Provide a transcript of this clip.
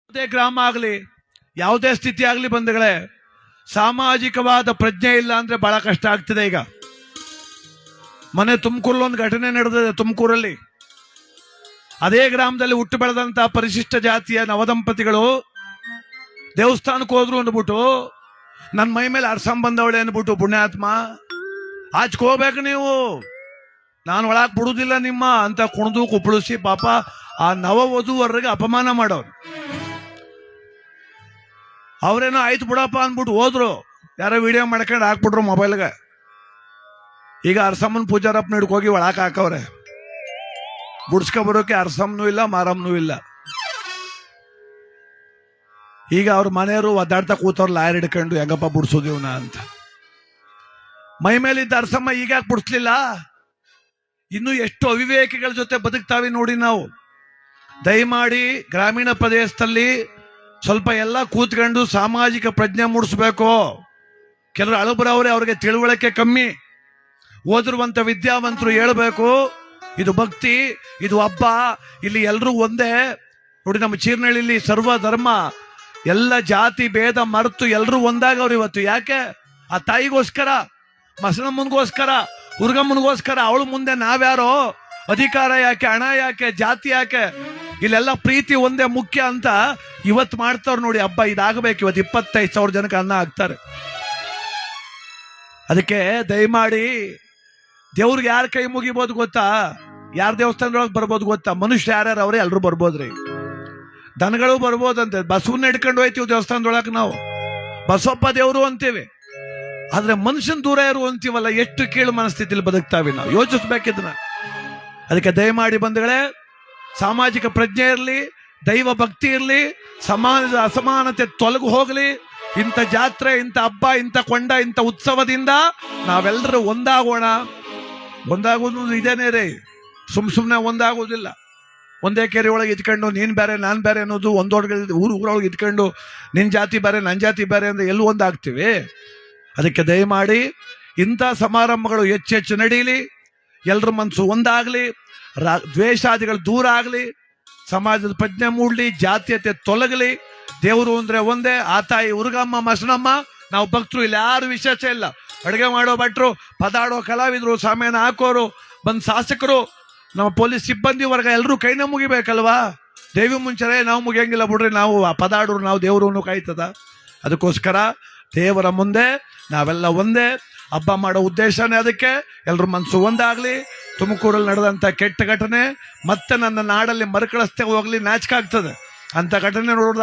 ಯಾವುದೇ ಗ್ರಾಮ ಆಗಲಿ, ಯಾವುದೇ ಸ್ಥಿತಿ ಆಗಲಿ ಬಂಧುಗಳೇ, ಸಾಮಾಜಿಕವಾದ ಪ್ರಜ್ಞೆ ಇಲ್ಲ ಅಂದ್ರೆ ಬಹಳ ಕಷ್ಟ ಆಗ್ತಿದೆ. ಈಗ ಮೊನ್ನೆ ತುಮಕೂರಲ್ಲಿ ಒಂದು ಘಟನೆ ನಡೆದಿದೆ. ತುಮಕೂರಲ್ಲಿ ಅದೇ ಗ್ರಾಮದಲ್ಲಿ ಹುಟ್ಟು ಬೆಳೆದಂತಹ ಪರಿಶಿಷ್ಟ ಜಾತಿಯ ನವದಂಪತಿಗಳು ದೇವಸ್ಥಾನಕ್ಕೆ ಹೋದ್ರು ಅಂದ್ಬಿಟ್ಟು ನನ್ನ ಮೈ ಮೇಲೆ ಅರ್ಸಂ ಬಂದವಳೆ ಅಂದ್ಬಿಟ್ಟು, ಪುಣ್ಯಾತ್ಮ ಆಚ್ಕೋಬೇಕು ನೀವು, ನಾನು ಒಳಗೆ ಬಿಡುದಿಲ್ಲ ನಿಮ್ಮ ಅಂತ ಕುಣಿದು ಕುಪ್ಪಳಿಸಿ ಪಾಪ ಆ ನವವಧುವರೆಗೆ ಅಪಮಾನ ಮಾಡೋರು. ಅವ್ರೇನೋ ಆಯ್ತು ಬಿಡಪ್ಪ ಅಂದ್ಬಿಟ್ಟು ಹೋದ್ರು. ಯಾರೋ ವಿಡಿಯೋ ಮಾಡ್ಕೊಂಡು ಹಾಕ್ಬಿಟ್ರು ಮೊಬೈಲ್ಗೆ. ಈಗ ಅರ್ಸಮ್ಮನ ಪೂಜಾರಪ್ಪನ ಹಿಡ್ಕೋಗಿ ಒಳಕ್ಕೆ ಹಾಕವ್ರೆ. ಬುಡ್ಸ್ಕೊ ಬರೋಕೆ ಅರ್ಸಮ್ನೂ ಇಲ್ಲ, ಮಾರಮ್ಮನೂ ಇಲ್ಲ. ಈಗ ಅವ್ರ ಮನೆಯವರು ಒದ್ದಾಡ್ತಾ ಕೂತವ್ರು ಲಾಯರ್ ಹಿಡ್ಕೊಂಡು, ಹೆಂಗಪ್ಪ ಬುಡ್ಸೋದು ಇವನ ಅಂತ. ಮೈ ಮೇಲಿದ್ದ ಅರ್ಸಮ್ಮ ಈಗ ಯಾಕೆ ಬುಡ್ಸ್ಲಿಲ್ಲ? ಇನ್ನು ಎಷ್ಟು ಅವಿವೇಕಿಗಳ ಜೊತೆ ಬದುಕ್ತಾವೆ ನೋಡಿ ನಾವು. ದಯಮಾಡಿ ಗ್ರಾಮೀಣ ಪ್ರದೇಶದಲ್ಲಿ ಸ್ವಲ್ಪ ಎಲ್ಲ ಕೂತ್ಕೊಂಡು ಸಾಮಾಜಿಕ ಪ್ರಜ್ಞೆ ಮೂಡಿಸ್ಬೇಕು. ಕೆಲವರು ಅಳುಬರವ್ರೆ, ಅವ್ರಿಗೆ ತಿಳುವಳಿಕೆ ಕಮ್ಮಿ. ಓದಿರುವಂತ ವಿದ್ಯಾವಂತರು ಹೇಳ್ಬೇಕು, ಇದು ಭಕ್ತಿ, ಇದು ಹಬ್ಬ, ಇಲ್ಲಿ ಎಲ್ರೂ ಒಂದೇ ನೋಡಿ. ನಮ್ಮ ಚೀರ್ನಳ್ಳಿಲಿ ಸರ್ವ ಧರ್ಮ, ಎಲ್ಲ ಜಾತಿ ಭೇದ ಮರೆತು ಎಲ್ರೂ ಒಂದಾಗವ್ರು ಇವತ್ತು. ಯಾಕೆ? ಆ ತಾಯಿಗೋಸ್ಕರ, ಮಸಣಮ್ಮನಿಗೋಸ್ಕರ, ಹುರ್ಗಮ್ಮನಿಗೋಸ್ಕರ. ಅವಳು ಮುಂದೆ ನಾವ್ಯಾರೋ? ಅಧಿಕಾರ ಯಾಕೆ, ಹಣ ಯಾಕೆ, ಜಾತಿ ಯಾಕೆ? ಇಲ್ಲೆಲ್ಲ ಪ್ರೀತಿ ಒಂದೇ ಮುಖ್ಯ ಅಂತ ಇವತ್ತು ಮಾಡ್ತಾವ್ರು ನೋಡಿ ಹಬ್ಬ. ಇದಾಗಬೇಕು. ಇವತ್ತು 25,000 ಜನಕ್ಕೆ ಅನ್ನ ಹಾಕ್ತಾರೆ. ಅದಕ್ಕೆ ದಯಮಾಡಿ ದೇವ್ರಿಗೆ ಯಾರ ಕೈ ಮುಗಿಬೋದು ಗೊತ್ತಾ? ಯಾರ ದೇವಸ್ಥಾನದೊಳಗೆ ಬರ್ಬೋದು ಗೊತ್ತಾ? ಮನುಷ್ಯ ಯಾರ್ಯಾರು ಅವ್ರೆ ಎಲ್ರು ಬರ್ಬೋದ್ರಿ. ದನಗಳು ಬರ್ಬೋದಂತೆ. ಬಸವನ್ನ ಹಿಡ್ಕೊಂಡು ಹೋಯ್ತೀವಿ ದೇವಸ್ಥಾನದೊಳಗೆ ನಾವು, ಬಸವಪ್ಪ ದೇವರು ಅಂತೀವಿ. ಆದ್ರೆ ಮನುಷ್ಯನ್ ದೂರ ಇರು ಅಂತೀವಲ್ಲ, ಎಷ್ಟು ಕೀಳು ಮನಸ್ಥಿತಿಲಿ ಬದುಕ್ತಾವೆ ನಾವು. ಯೋಚಿಸ್ಬೇಕಿದ್ನ. ಅದಕ್ಕೆ ದಯಮಾಡಿ ಬಂಧುಗಳೇ, ಸಾಮಾಜಿಕ ಪ್ರಜ್ಞೆ ಇರಲಿ, ದೈವ ಭಕ್ತಿ ಇರಲಿ, ಸಮಾಜದ ಅಸಮಾನತೆ ತೊಲಗು ಹೋಗಲಿ. ಇಂಥ ಜಾತ್ರೆ, ಇಂಥ ಹಬ್ಬ, ಇಂಥ ಕೊಂಡ, ಇಂಥ ಉತ್ಸವದಿಂದ ನಾವೆಲ್ಲರೂ ಒಂದಾಗೋಣ. ಒಂದಾಗೋದು ಇದೇನೇ ರೀ, ಸುಮ್ಮನೆ ಒಂದಾಗೋದಿಲ್ಲ. ಒಂದೇ ಕೆರೆ ಒಳಗೆ ಇದ್ಕೊಂಡು ನೀನ್ ಬೇರೆ ನಾನು ಬೇರೆ ಅನ್ನೋದು, ಊರೊಳಗೆ ಇದ್ಕೊಂಡು ನಿನ್ ಜಾತಿ ಬೇರೆ ನನ್ನ ಜಾತಿ ಬೇರೆ ಅಂದ್ರೆ ಎಲ್ಲೂ ಒಂದಾಗ್ತೀವಿ. ಅದಕ್ಕೆ ದಯಮಾಡಿ ಇಂಥ ಸಮಾರಂಭಗಳು ಹೆಚ್ಚೆಚ್ಚು ನಡೀಲಿ, ಎಲ್ಲರ ಮನಸ್ಸು ಒಂದಾಗ್ಲಿ, ದ್ವೇಷಾದಿಗಳು ದೂರ ಆಗಲಿ, ಸಮಾಜದ ಪ್ರಜ್ಞೆ ಮೂಡಲಿ, ಜಾತೀಯತೆ ತೊಲಗಲಿ. ದೇವರು ಅಂದ್ರೆ ಒಂದೇ. ಆ ತಾಯಿ ಹುರ್ಗಮ್ಮ, ಮಸಣಮ್ಮ, ನಾವು ಭಕ್ತರು. ಇಲ್ಲಿ ಯಾರು ವಿಶೇಷ ಇಲ್ಲ. ಅಡುಗೆ ಮಾಡೋ ಭಟ್ರು, ಪದಾಡೋ ಕಲಾವಿದರು, ಸಾಮೇನ ಹಾಕೋರು, ಬಂದ್ ಶಾಸಕರು, ನಮ್ಮ ಪೊಲೀಸ್ ಸಿಬ್ಬಂದಿ ವರ್ಗ ಎಲ್ಲರೂ ಕೈನ ಮುಗಿಬೇಕಲ್ವಾ? ದೇವಿ ಮುಂಚೆ ನಾವು ಮುಗಿಯಂಗಿಲ್ಲ ಬಿಡ್ರಿ. ನಾವು ಪದಾಡೋರು, ನಾವು ದೇವರು ಕಾಯ್ತದ. ಅದಕ್ಕೋಸ್ಕರ ದೇವರ ಮುಂದೆ ನಾವೆಲ್ಲ ಒಂದೇ. ಹಬ್ಬ ಮಾಡೋ ಉದ್ದೇಶನೇ ಅದಕ್ಕೆ. ಎಲ್ರ ಮನಸ್ಸು ಒಂದಾಗ್ಲಿ. ತುಮಕೂರಲ್ಲಿ ನಡೆದಂತ ಕೆಟ್ಟ ಘಟನೆ ಮತ್ತೆ ನನ್ನ ನಾಡಲ್ಲಿ ಮರುಕಳಿಸ್ತೇ ಹೋಗ್ಲಿ, ನಾಚಿಕೆ ಆಗ್ತದೆ ಅಂತ ಘಟನೆ ನೋಡಿದ